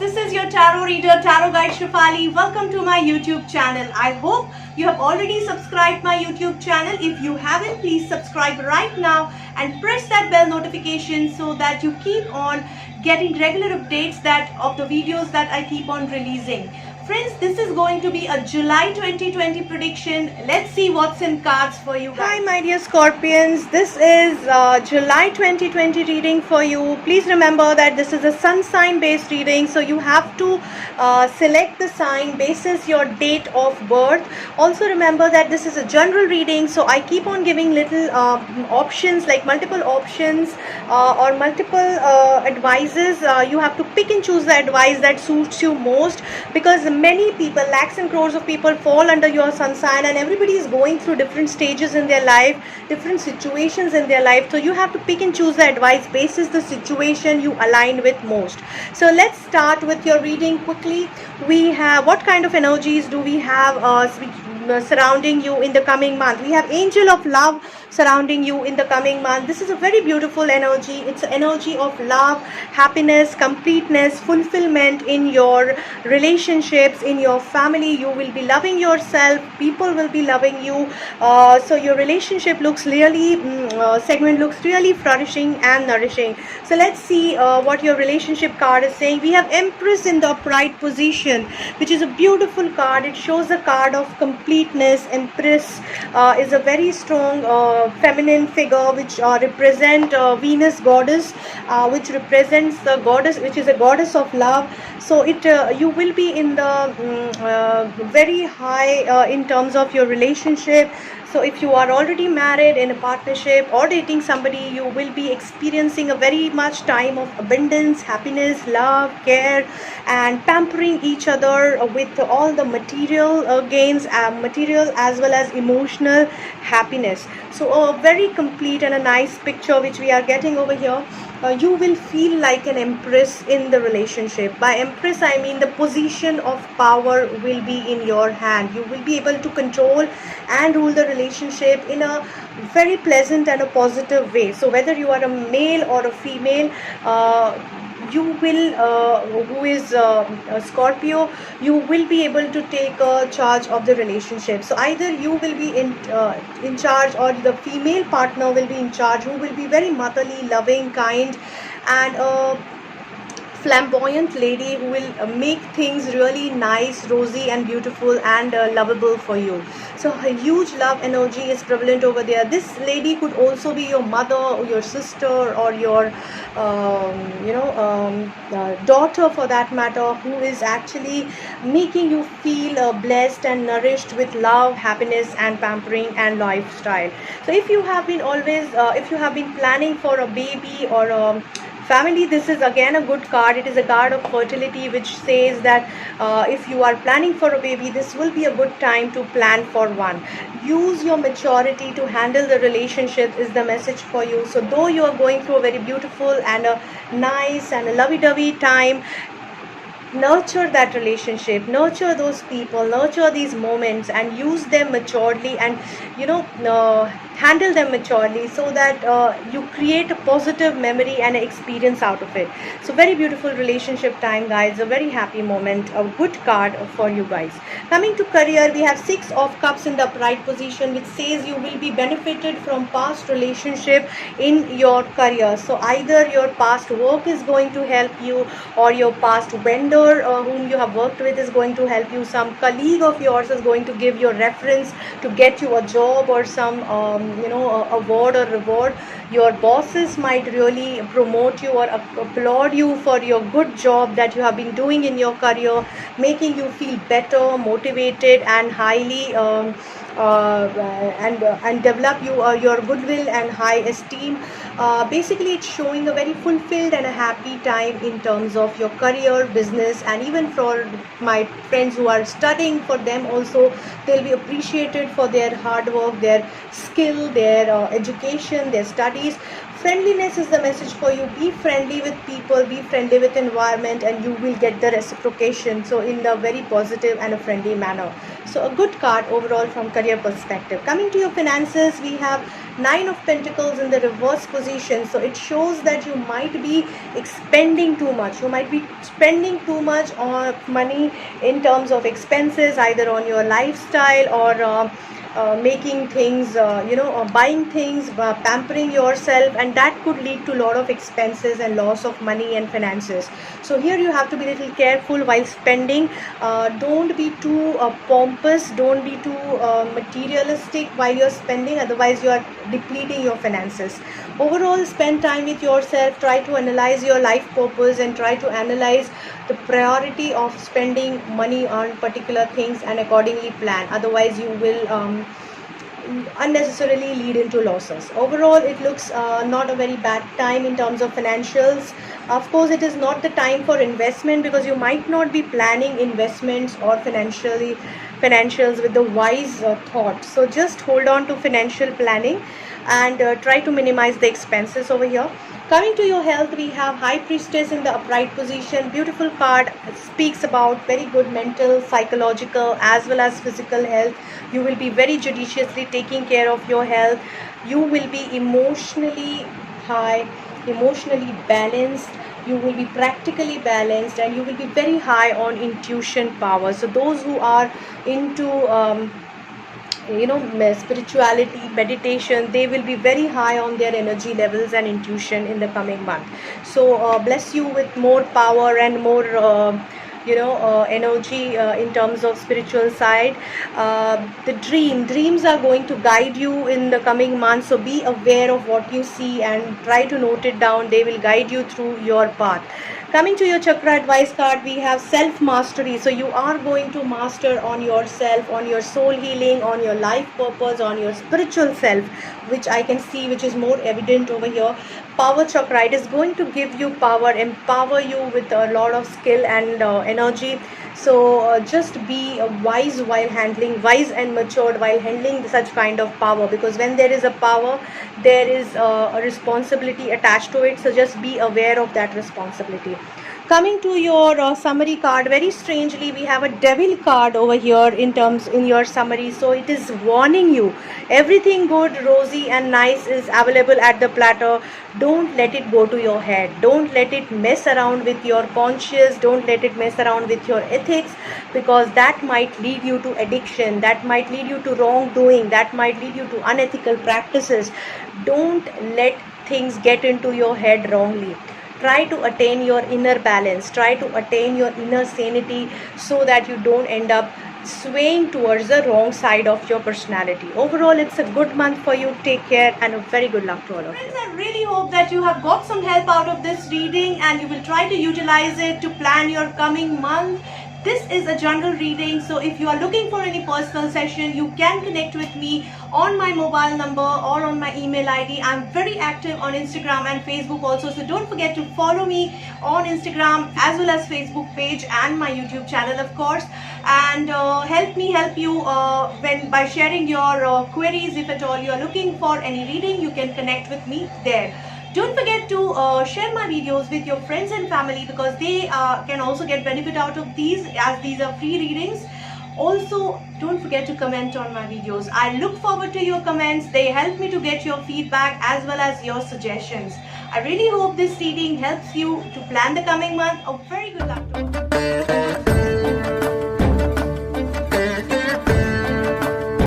this is your tarot reader, tarot guide Shefali. Welcome to my YouTube channel. I hope you have already subscribed my YouTube channel. If you haven't, please subscribe right now and press that bell notification so that you keep on getting regular updates of the videos that I keep on releasing. Friends, this is going to be a July 2020 prediction. Let's see what's in cards for you guys. Hi my dear Scorpions, this is July 2020 reading for you. Please remember that this is a sun sign based reading, so you have to select the sign basis your date of birth. Also remember that this is a general reading, so I keep on giving little options, like multiple options or multiple advices. You have to pick and choose the advice that suits you most, because many people, lakhs and crores of people fall under your sun sign, and everybody is going through different stages in their life, different situations in their life. So you have to pick and choose the advice basis the situation you align with most. So let's start with your reading quickly. We have, what kind of energies do we have surrounding you in the coming month? We have Angel of Love surrounding you in the coming month. This is a very beautiful energy. It's an energy of love, happiness, completeness, fulfillment in your relationships, in your family. You will be loving yourself, people will be loving you. So your relationship looks really, segment looks really flourishing and nourishing. So let's see what your relationship card is saying. We have Empress in the upright position, which is a beautiful card. It shows the card of completeness. Empress is a very strong feminine figure, which represent Venus goddess, which represents the goddess, which is a goddess of love. So it you will be in the very high in terms of your relationship. So if you are already married, in a partnership or dating somebody, you will be experiencing a very much time of abundance, happiness, love, care, and pampering each other with all the material gains, material as well as emotional happiness. So a very complete and a nice picture which we are getting over here. You will feel like an empress in the relationship. By empress, I mean the position of power will be in your hand. You will be able to control and rule the relationship in a very pleasant and a positive way. So whether you are a male or a female, you will who is a Scorpio, you will be able to take charge of the relationship. So either you will be in charge, or the female partner will be in charge, who will be very motherly, loving, kind, and flamboyant lady who will make things really nice, rosy and beautiful and lovable for you. So a huge love energy is prevalent over there. This lady could also be your mother or your sister or your daughter for that matter, who is actually making you feel blessed and nourished with love, happiness and pampering and lifestyle. So if you have been always if you have been planning for a baby or a family, this is again a good card. It is a card of fertility, which says that if you are planning for a baby, this will be a good time to plan for one. Use your maturity to handle the relationship is the message for you. So though you are going through a very beautiful and a nice and a lovey-dovey time, nurture that relationship, nurture those people, nurture these moments, and use them maturely, and handle them maturely, so that you create a positive memory and experience out of it. So very beautiful relationship time, guys. A very happy moment, a good card for you guys. Coming to career, we have Six of Cups in the upright position, which says you will be benefited from past relationship in your career. So either your past work is going to help you, or your past vendor whom you have worked with is going to help you. Some colleague of yours is going to give you a reference to get you a job or some award or reward. Your bosses might really promote you or applaud you for your good job that you have been doing in your career, making you feel better, motivated and highly and develop your goodwill and high esteem. Basically it's showing a very fulfilled and a happy time in terms of your career, business, and even for my friends who are studying, for them also they'll be appreciated for their hard work, their skill, their education, their studies. friendliness is the message for you. Be friendly with people, be friendly with environment, and you will get the reciprocation, so in the very positive and a friendly manner. So a good card overall from career perspective. Coming to your finances, we have Nine of Pentacles in the reverse position. So it shows that you might be expending too much. You might be spending too much on money in terms of expenses, either on your lifestyle or making things, buying things, pampering yourself, and that could lead to a lot of expenses and loss of money and finances. So here you have to be a little careful while spending. Don't be too pompous, don't be too materialistic while you're spending, otherwise you are depleting your finances. Overall, spend time with yourself, try to analyze your life purpose and try to analyze the priority of spending money on particular things and accordingly plan, otherwise you will unnecessarily lead into losses. Overall, it looks not a very bad time in terms of financials. Of course, it is not the time for investment because you might not be planning investments or financials with the wise thought. So just hold on to financial planning and try to minimize the expenses over here. Coming to your health, we have High Priestess in the upright position. Beautiful card. It speaks about very good mental, psychological as well as physical health. You will be very judiciously taking care of your health. You will be emotionally high, emotionally balanced. You will be practically balanced, and you will be very high on intuition power. So those who are into spirituality, meditation, they will be very high on their energy levels and intuition in the coming month. So bless you with more power and more energy in terms of spiritual side. The dreams are going to guide you in the coming months, so be aware of what you see and try to note it down. They will guide you through your path. Coming to your chakra advice card, we have self mastery. So you are going to master on yourself, on your soul healing, on your life purpose, on your spiritual self, which I can see, which is more evident over here. Power chakra, it is going to give you power, empower you with a lot of skill and energy. So just be wise and matured while handling such kind of power, because when there is a power, there is a responsibility attached to it. So just be aware of that responsibility. Coming to your summary card, very strangely we have a devil card over here in your summary. So it is warning you, everything good, rosy and nice is available at the platter. Don't let it go to your head. Don't let it mess around with your conscience. Don't let it mess around with your ethics, because that might lead you to addiction, that might lead you to wrongdoing, that might lead you to unethical practices. Don't let things get into your head wrongly. Try to attain your inner balance, try to attain your inner sanity, so that you don't end up swaying towards the wrong side of your personality. Overall, it's a good month for you. Take care and a very good luck to all of you. Friends, I really hope that you have got some help out of this reading and you will try to utilize it to plan your coming month. This is a general reading, so if you are looking for any personal session, you can connect with me on my mobile number or on my email ID. I'm very active on Instagram and Facebook also, so don't forget to follow me on Instagram as well as Facebook page and my YouTube channel, of course. And help me help you by sharing your queries. If at all you are looking for any reading, you can connect with me there. Don't forget to share my videos with your friends and family, because they can also get benefit out of these, as these are free readings. Also, don't forget to comment on my videos. I look forward to your comments. They help me to get your feedback as well as your suggestions. I really hope this reading helps you to plan the coming month. A very good luck to all.